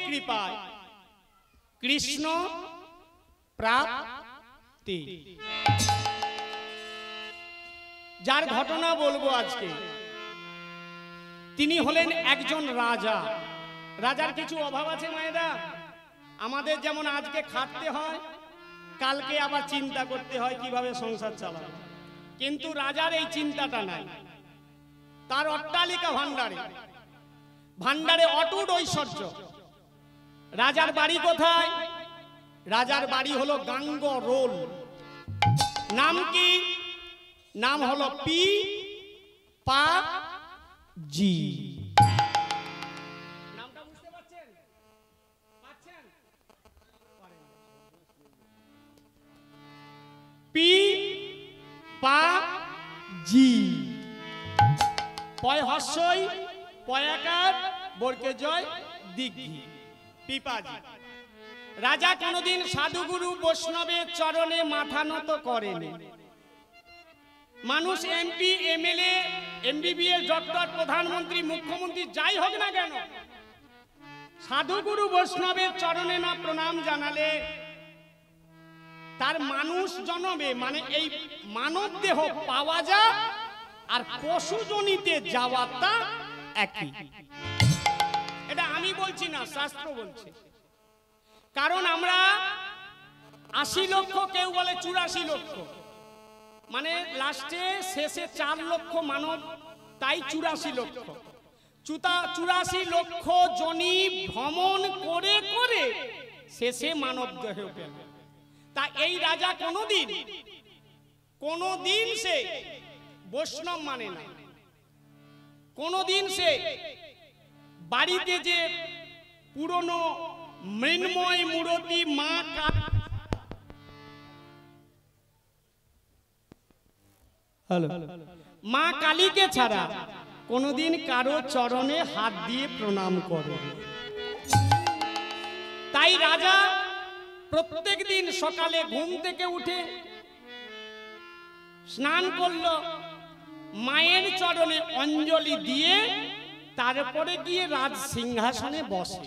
কৃপায় কৃষ্ণ প্রাপ্তি। যার ঘটনা বলবো আজকে, তিনি হলেন একজন রাজা। রাজার কিছু অভাব আছে মায়েরা, আমাদের যেমন আজকে খাটতে হয়, কালকে আবার চিন্তা করতে হয় কিভাবে সংসার চালাবে, কিন্তু রাজার এই চিন্তাটা নাই। তার অট্টালিকা ভান্ডারে ভান্ডারে অটুট ঐশ্বর্য। রাজার বাড়ি কোথায়? রাজার বাড়ি হলো গাঙ্গরোল। নাম কি? নাম হলো পি পা জি। নামটা বুঝতে পারছেন? পি পা জি। পয় হস্যই পয়াকার বর্গে জয় দিঘি, পিপাজি। রাজা কোনদিন সাধুগুরু বৈষ্ণবের চরণে মাথা নত করেনি। মানুষ এমপি, এমএলএ, এমবিবিএস, ডক্টর, প্রধানমন্ত্রী, মুখ্যমন্ত্রী যাই হোক না কেন, সাধুগুরু বৈষ্ণবের চরণে না প্রণাম জানালে তার মানুষ জন্মে, মানে এই মানব দেহ পাওয়া যায় আর পশুজনিতে যাওয়াটা একই। এটা আমি বলছি না, শাস্ত্র বলছে। কারণ আমরা 80 লক্ষ, কেউ বলে 84 লক্ষ, মানে লাস্টে শেষে 4 লক্ষ মানব, তাই 84 লক্ষ। 84 লক্ষ জনি ভ্রমণ করে করে শেষে মানব দেহ পেল। তা এই রাজা কোনদিন সে বৈষ্ণব মানে না। কোনদিন সে বাড়িতে যে পুরনো মৃন্ময় মূরতি মা কালীকে ছাড়া কোনদিন কারো চরণে হাত দিয়ে প্রণাম করে। তাই রাজা প্রত্যেক দিন সকালে ঘুম থেকে উঠে স্নান করলো, মায়ের চরণে অঞ্জলি দিয়ে তারপরে গিয়ে রাজ সিংহাসনে বসে।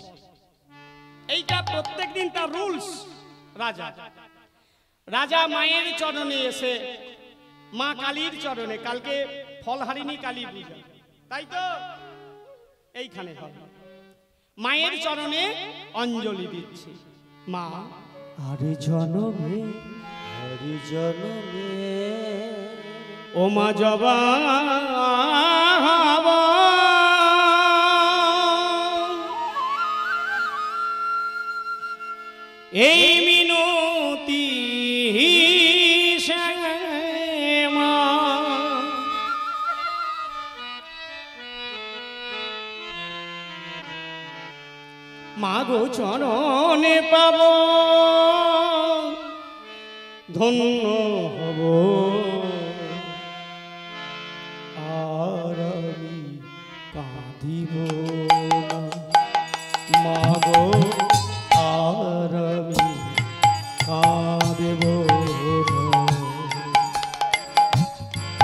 এইটা প্রত্যেক দিন তার রুলস। রাজা মায়ের চরণে এসে, মা কালীর চরণে, কালকে ফলহারিণী কালী পূজা, তাই তো এইখানে মায়ের চরণে অঞ্জলি দিচ্ছে। মা হরি জনমে ও মা জবা এই মিনতি মাগো চরণে পাব, ধন্য হব, আর আমি কাঁদিব মাগো, আর আমি কাঁদিব।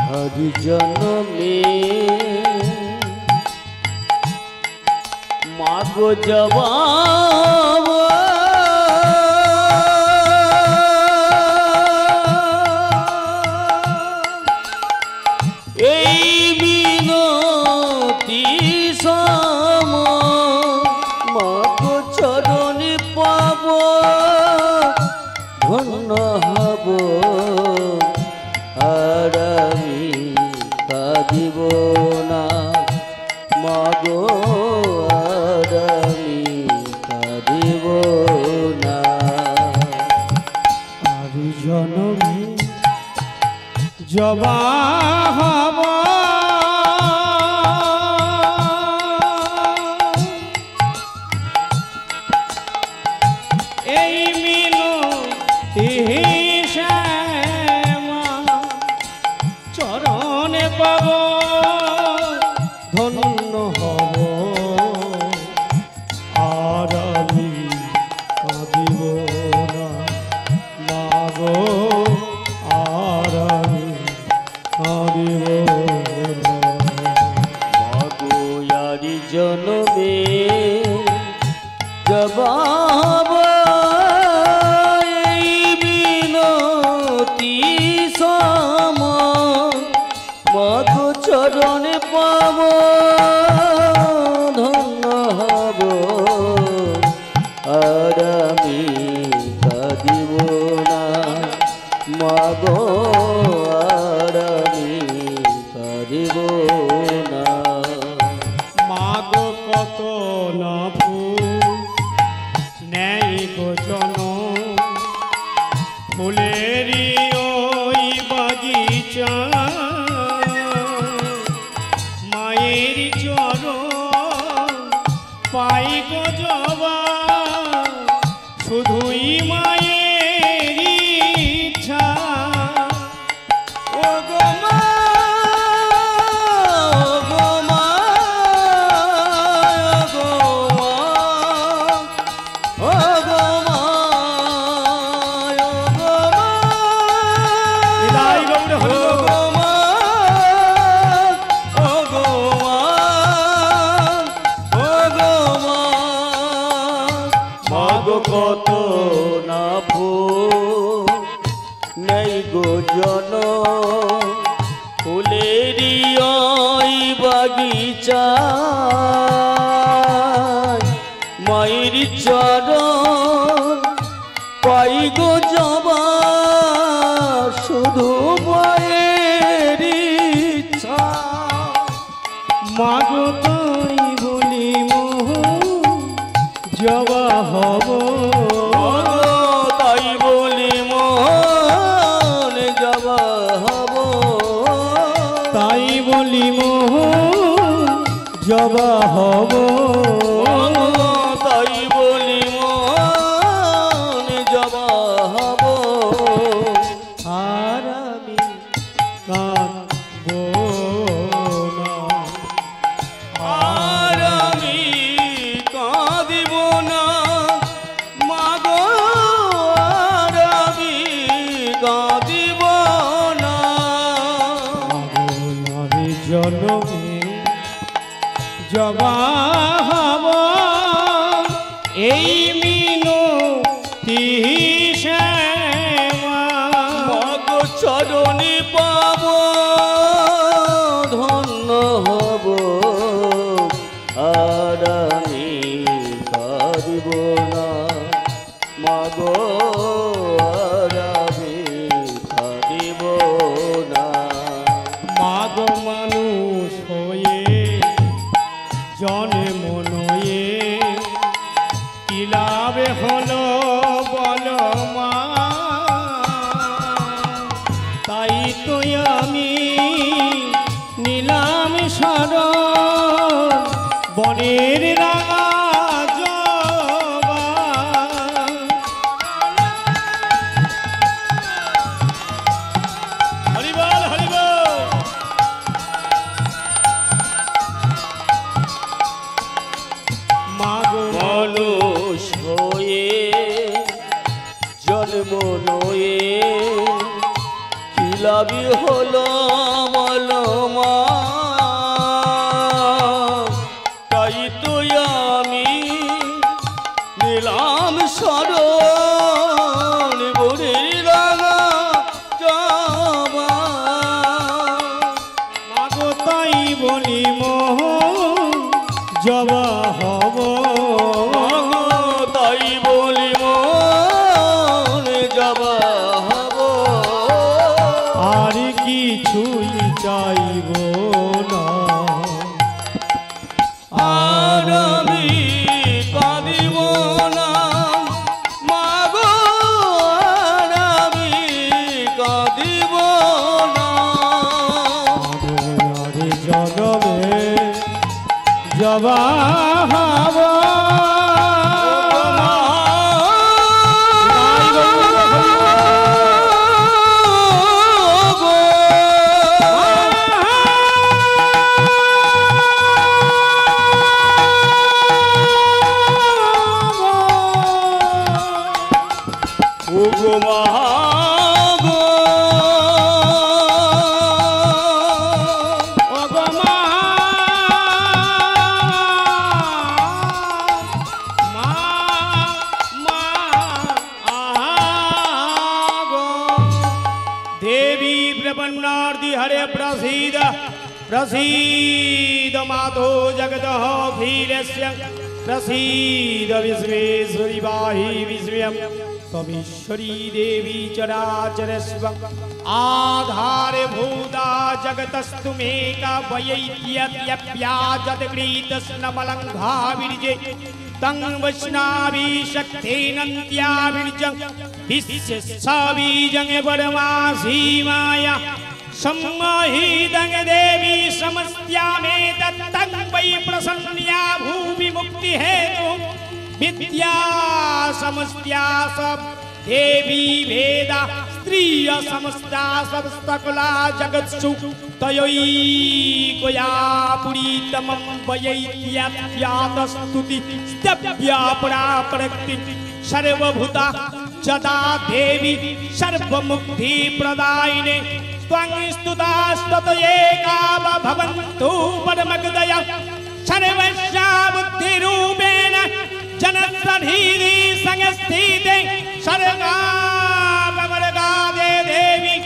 হরি জনমে মাগো জবা এই বিনতি সম মাগো চরণে পাব, ধন্য হব, আর আমি কাঁদিব না মাগো, আর আমি কাঁদিব না। আর জনমে জবা হব, এই মিনতি চরণে পাব, ধন্য হব, আর আমি কাঁদিব না মাগো, আর আমি কাঁদিব জবাব এই বিনতি সম মাগো চরণে পাব ধন্য হব আর আমি কাঁদিব না মাগো আর আমি কাঁদিব না মাগো কত না ফুল নেই গো জন ফুলেরই ওই বাগিচা মায়ের চরণ পাই গো জবা শুধুই মায়ের ইচ্ছা ও গো মা কত না ফুল নেই গো জন ফুলেরই ওই বাগিচা মায়ের চরণ পাই গো জবা শুধু মায়ের ইচ্ছা মাগো তাই বলি মোহ জবা হব তাই বলি মোহন জবা হব তাই বলি মোহ জবা হব তাই বলি মোহন জবা হব আর আমি কাঁদবো না আর আমি কাঁদিব না মাগো আর আমি কাঁদিব না আমি জনমে জবা হব এই মিনতি শ্যামা মাগো চরণে পাব ধন্য হব আর আমি কাঁদিব না মাগো আর আমি কাঁদিব না মাগো মানুষ হয়ে জন্ম নয়ে কি লাভ হলো বলো মা তাই তো আমি নিলাম শরণ বনের রাঙা জবা হরি বল হরি বল মাগো মানুষ হয়ে জন্ম নয়ে কি লাভি হলো বলো মা তাই তো আমি নিলাম শরণ বুড়ির রাঙা জবা মাগো তাই বলি মোহ জবা হব তাই বলি মন জবা হব আর কিছুই চাইব না আর আমি কাঁদিব না মাগো আর আমি কাঁদিব না আরে জগবে জবা হব মা पन्नार्दि हरे प्रसीद प्रसीद मातो जगतः अखिलस्य प्रसीद विश्वेश्वरी पाहि विश्वम् त्वमीश्वरी देवी चराचरस्व आधारभूता जगतस्तुमेका वयैत्यप्याजतकृतस्नमलङ्घाविर्जे तं वैष्णावी शक्तेनन्त्याविर्जं विश्वस्सबीजं परमासी माया सम्मोहितं देवी समस्यामेतत्तं वै प्रसन्या भूमि मुक्तिहेतु विद्या समस्या सब देवी वेदा स्त्रिय समस्ता सब सकला जगत्सु तयोैकया पुरीतमं वयैत्यप्यातस्तुति स्तव्या पराप्रक्ति सर्वभूता जदा देवी सर्वमुक्ति प्रदायिने त्वं स्तुतास्ततयेका भवन्तु परमगदया सर्वस्या बुद्धिरूपेण जनसधीरि संस्थिते सर्गाववर्गादे देवी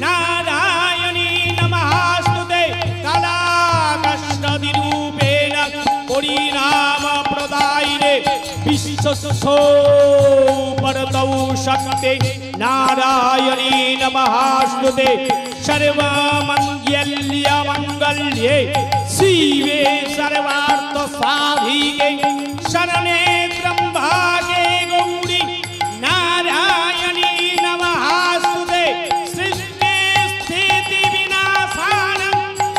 नारायणी नमस्ते कलाकष्टदिरूपेण परिणाम प्रदायिने विश्वसो परतौ शक्ते नारायणी नमस्ते सर्वमङ्गल्ये शिवे सर्वार्थसाधिके शरणे त्र्यम्बके गौरी नारायणी नमस्ते सृष्टि स्थिति विनाशानं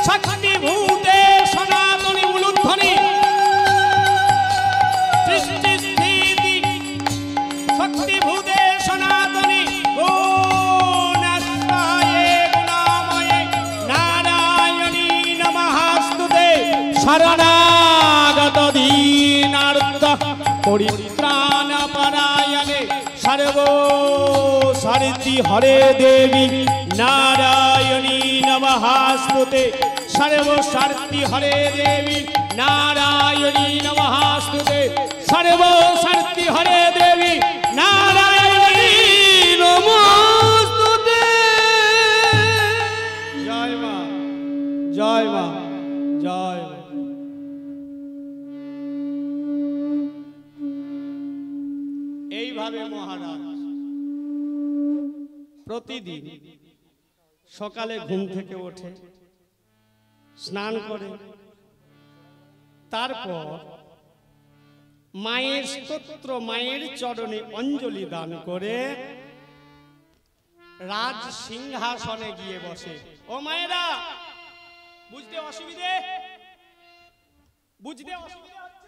शक्तिभूते सनातनी उलुध्वनि सृष्टि स्थिति शक्तिभूते सनातनी गुणस्ताये गुणामये नारायणी नमस्ते शरणागत दीनार्थ परित्राणपरायणे सर्वो सर्ति हरे देवी नारायणी नमस्ते सर्वो सर्ति हरे देवी नारायणी नमस्ते सर्वो सर्ति हरे देवी नारायणी नमस्ते जय मां जय मां जय मां। এইভাবে মহারাজ প্রতিদিন সকালে ঘুম থেকে ওঠে স্নান করে তারপর মায়ের স্তোত্র মায়ের চরণে অঞ্জলি দান করে রাজ সিংহাসনে গিয়ে বসে। ও মায়েরা বুঝতে অসুবিধে বুঝতে অসুবিধা হচ্ছে?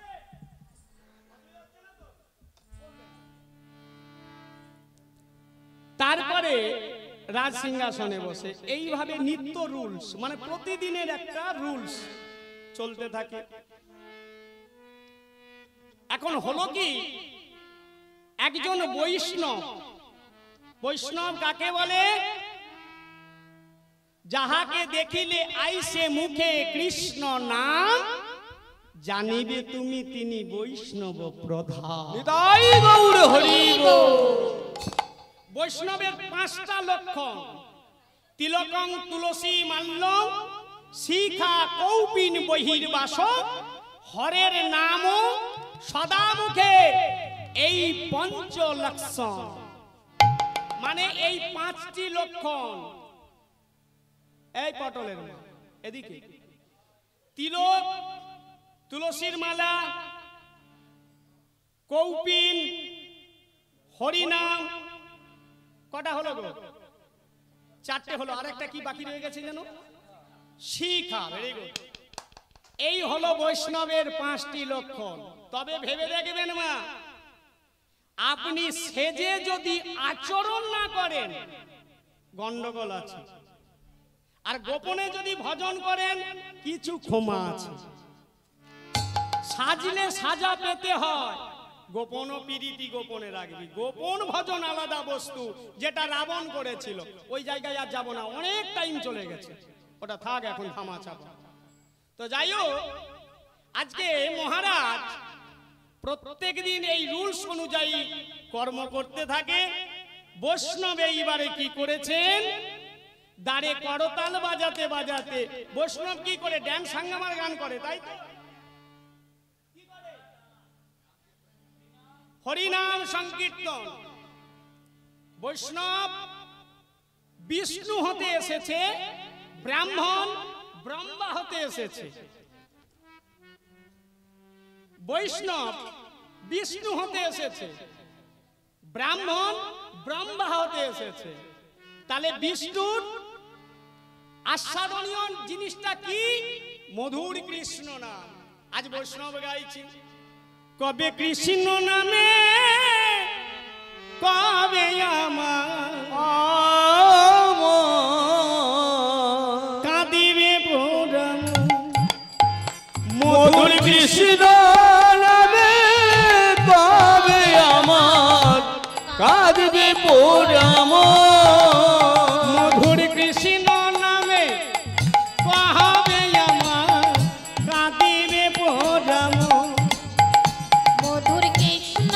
তারপরে রাজ সিংহাসনে বসে এইভাবে নিত্য রুলস মানে প্রতিদিনের একটা রুলস চলতে থাকে। এখন হলো কি একজন বৈষ্ণব, বৈষ্ণব কাকে বলে? যাহাকে দেখিলে আইসে মুখে কৃষ্ণ নাম জানিবে তুমি তিনি বৈষ্ণব প্রধান। নিতাই গৌর হরি বল। বৈষ্ণবের পাঁচটা লক্ষণ: তিলকং তুলসী মাল্যং শিখা কৌপিন বহির্বাস হরের নাম সদা মুখে, এই পঞ্চ লক্ষণ মানে এই পাঁচটি লক্ষণ। এই পটলের এদিকে তিলক, তুলসীর মালা, কৌপিন, হরিনাম, কটা হলো গো? চারটে হলো। আরেকটা কি বাকি রয়ে গেছে যেন? শিখা। Very good. এই হলো বৈষ্ণবের পাঁচটি লক্ষণ। তবে ভেবে দেখবেন মা, আপনি সেজে যদি আচরণ না করেন গন্ডগোল আছে, আর গোপনে যদি ভজন করেন কিছু ক্ষমা আছে। সাজলে সাজা পেতে হয়, গোপন পিরিতি গোপনে রাখবি। গোপন ভজন আলাদা বস্তু, যেটা রাবণ করেছিল। ওই জায়গায় আর যাব না, অনেক টাইম চলে গেছে, ওটা থাক এখন থামা চাপা। তো যাই হোক, আজকে মহারাজ প্রত্যেক দিন এই রুলস অনুযায়ী কর্ম করতে থাকে। বৈষ্ণব এইবারে কি করেছেন? দাঁড়ে করতাল বাজাতে বাজাতে বৈষ্ণব কি করে ড্যান্স হাঙ্গামার গান করে, তাই তো? হরিনাম সংকীর্তন। বৈষ্ণব বিষ্ণু হতে এসেছে, ব্রাহ্মণ ব্রহ্মা হতে এসেছে। বৈষ্ণব বিষ্ণু হতে এসেছে, ব্রাহ্মণ ব্রহ্মা হতে এসেছে। তাহলে বিষ্ণুর আস্বাদনীয় জিনিসটা কি? মধুর কৃষ্ণ নাম। আজ বৈষ্ণব গাইছি, কবে কৃষ্ণ নামে কবে কাঁদিবে পুরাণ, মধুর কৃষ্ণ নামে কবে আমার কাঁদবে পুরাণ, মধুর কৃষ্ণ নামে কবে আমার কাঁদিবে পুরাণ, মধুর কৃষ্ণ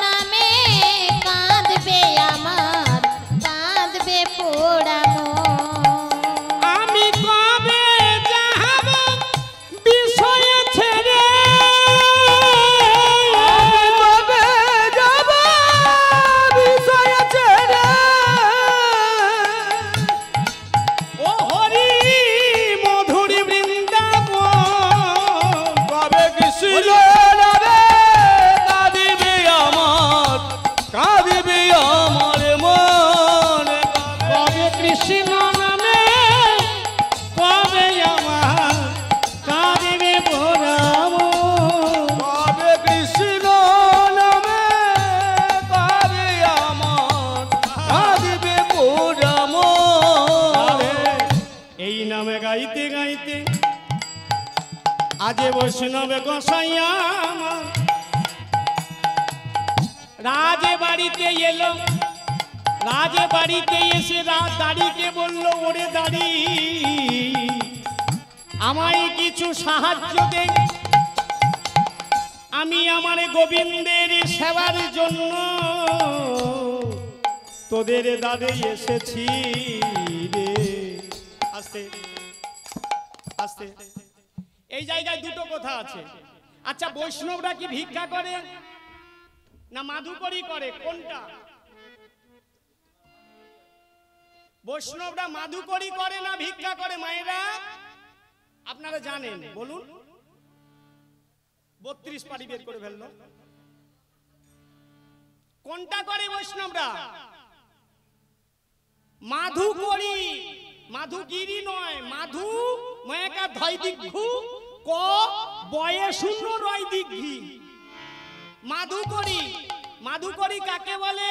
নামে কাঁদবে আমার, কাঁদবে পোড়ানো। আমি কবে যাব বিষয় ছেড়ে, কবে যাব বিষয় ছেড়ে, ও হরি মধুর বৃন্দাবন, কবে কৃষ্ণ নামে কাঁদিবে আমার, কাঁদিবে আমার মন, কবে কৃষ্ণ নামে কবে আমার কাঁদিবে পুরাণ, কবে কৃষ্ণ নামে কবে আমার কাঁদিবে পুরাণ। এই নামে গাইতে গাইতে আজ বৈষ্ণব গোসাইয়া আমার রাজে বাড়িতে এলো। রাজে বাড়িতে এসে দাড়িকে বলল, ওরে দাড়ি আমায় কিছু সাহায্য দে, আমি আমার গোবিন্দের সেবার জন্য তোদের দাদে এসেছি রে। আস্তে আস্তে, এই জায়গায় দুটো কথা আছে। আচ্ছা, বৈষ্ণবরা কি ভিক্ষা করে না মাধুকরী করে, কোনটা? বৈষ্ণবরা মাধুকরী করে না ভিক্ষা করে? মায়েরা আপনারা জানেন, বলুন। 32 পারি বের করে ফেললো। কোনটা করে বৈষ্ণবরা? মাধুকরী, মাধুগিরি নয়, মাধু মায়াকা ধয় দিঘু ক বয়ে শূন্য রয় দিঘি। মাধুকরী, মাধুকরী কাকে বলে?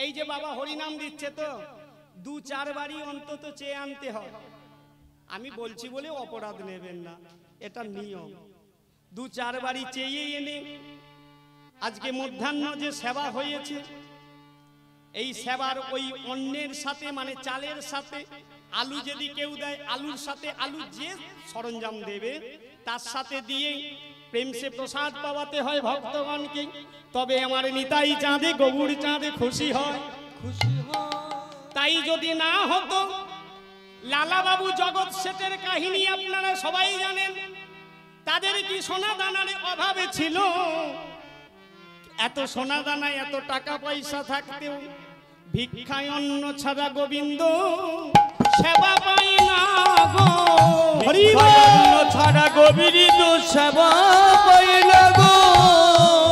এই যে বাবা হরিনাম দিচ্ছে তো 2-4 বারই অন্তত চেয়ে আনতে হয়। আমি বলছি বলে অপরাধ নেবেন না, এটা নিয়ম। 2-4 বারই চেয়ে এনে আজকে মধ্যাহ্ন যে সেবা হয়েছে, এই সেবার ওই অন্যের সাথে মানে চালের সাথে আলু যদি কেউ দেয়, আলুর সাথে আলু যে সরঞ্জাম দেবে তার সাথে দিয়ে প্রেম সে প্রসাদ পাওয়াতে হয় ভক্তগণকে। তবে আমার নিতাই চাঁদে গৌর চাঁদে খুশি হয়, খুশি হয়। তাই যদি না হতো, লালাবাবু জগৎ শেঠের কাহিনী আপনারা সবাই জানেন। তাদের কি সোনা দানার অভাবে ছিল? এত সোনা দানায় এত টাকা পয়সা থাকতেও ভিক্ষায় অন্ন ছাড়া গোবিন্দ সেবা পাই না গো। হরি অন্ন ছাড়া গোবিন্দ সেবা পাই না গো।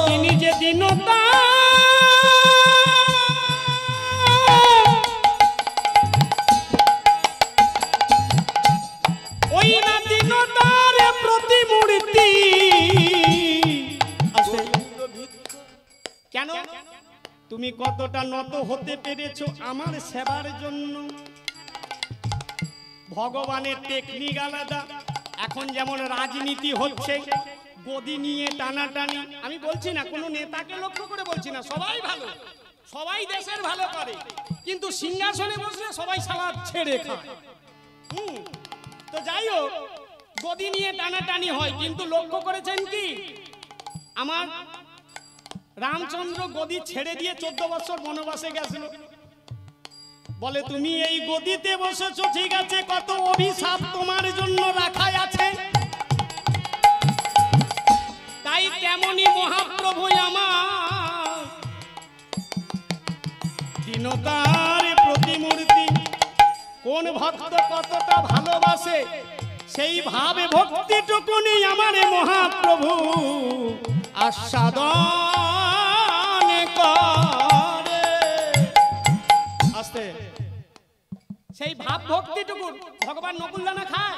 তিনি যে দীনতা ওই না দীনতার প্রতিমূর্তি। কেন? তুমি কতটা নত হতে পেরেছো আমার সেবার জন্য। ভগবানের টেকনিক আলাদা। এখন যেমন রাজনীতি হচ্ছে, গদি নিয়ে টানাটানি, আমি বলছি না কোনো নেতাকে লক্ষ্য করে বলছি না, সবাই ভালো, সবাই দেশের ভালো করে, কিন্তু সিংহাসনে বসলে সবাই সালাদ ছেড়ে খায়। তো যাই হোক, গদি নিয়ে টানাটানি হয়, কিন্তু লক্ষ্য করেছেন কি আমার রামচন্দ্র গদি ছেড়ে দিয়ে 14 বছর বনবাসে গেছিল। বলে তুমি এই গদিতে বসেছো ঠিক আছে, কত অভিশাপ তোমার জন্য রাখাই আছে। তাই তেমনি মহাপ্রভু আমার দীনতার প্রতিমূর্তি। কোন ভক্ত কতটা ভালোবাসে সেই ভাবে ভক্তিটুকুনি আমার মহাপ্রভু আস্বাদন করে। আস্তে সেই ভাব ভক্তিটুকু ভগবান নকুলদানা খায়।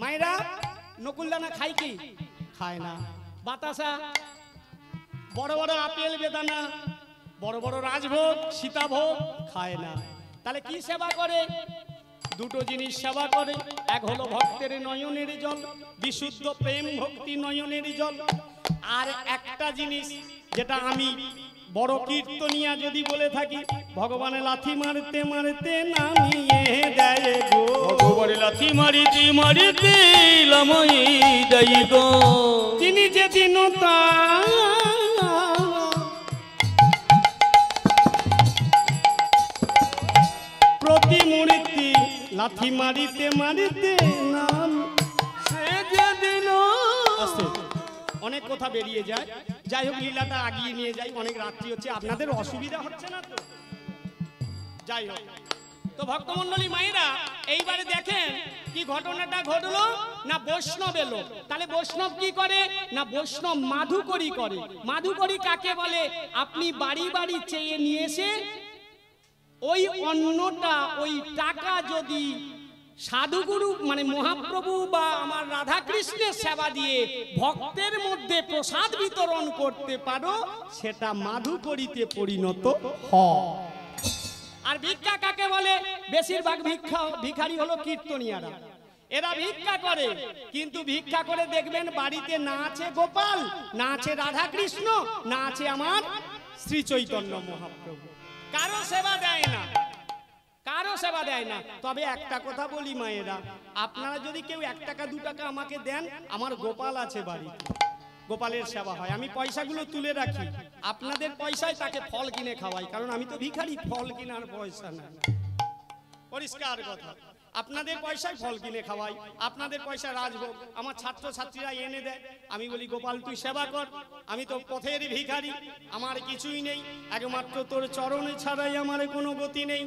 মায়েরা নকুলদানা খায় কি? খায় না। বাতাসা, বড় বড় আপেল বেদানা, বড় বড় রাজভোগ সীতাভোগ খায় না। তাহলে কি সেবা করে? দুটো জিনিস সেবা করে। এক হলো ভক্তের নয়নের জল, বিশুদ্ধ প্রেম ভক্তি নয়নের জল। আর একটা জিনিস যেটা আমি বড় কীর্তনিয়া যদি বলে থাকি, ভগবানের লাথি মারতে মারতে নামিয়ে দেয় গো। ভগবানের লাথি মারিতে মারিতে লামাই দেয় গো। তিনি যে দীনতা প্রতিমূর্তি, লাথি মারিতে মারিতে নাম সে যে দিন। আস্তে, অনেক কথা বেরিয়ে যায়। যাই হোক, লীলাটা আগিয়ে নিয়ে যাই, অনেক রাত্রি হচ্ছে, আপনাদের অসুবিধা হচ্ছে না তো? যাই হোক, তো ভক্তমন্ডলী মায়েরা এইবারে দেখেন কি ঘটনাটা ঘটলো না, বৈষ্ণব এলো। তাহলে বৈষ্ণব কি করে না, বৈষ্ণব মাধুকরী করে। মাধুকরী কাকে বলে? আপনি বাড়ি বাড়ি চেয়ে নিয়ে এসে ওই অন্নটা, ওই টাকা যদি সাধুগুরু মানে মহাপ্রভু বা আমার রাধা কৃষ্ণের সেবা দিয়ে ভক্তের মধ্যে প্রসাদ বিতরণ করতে পারো, সেটা মাধুকরীতে পরিণত হয়। আর ভিক্ষা কাকে বলে? বেশিরভাগ ভিখারি হলো কীর্তনিয়ারা। এরা ভিক্ষা করে, কিন্তু ভিক্ষা করে দেখবেন বাড়িতে না আছে গোপাল, না আছে রাধা কৃষ্ণ, না আছে আমার শ্রী চৈতন্য মহাপ্রভু। কারো সেবা দেয় না, কারো সেবা দেয় না। তবে একটা কথা বলি মায়েরা, আপনারা যদি কেউ 1 টাকা 2 টাকা আমাকে দেন, আমার গোপাল আছে বাড়িতে, গোপালের সেবা হয়। আমি পয়সাগুলো তুলে রাখি, আপনাদের পয়সায় তাকে ফল কিনে খাওয়াই, কারণ আমি তো ভিখারি, ফল কেনার পয়সা নাই। পরিষ্কার কথা, আপনাদের পয়সায় ফল কিনে খাওয়াই, আপনাদের পয়সা রাজভোগ আমার ছাত্রছাত্রীরা এনে দেয়। আমি বলি গোপাল তুই সেবা কর, আমি তো পথের ভিখারি, আমার কিছুই নেই, একমাত্র তোর চরণে ছাড়াই আমার কোনো গতি নেই।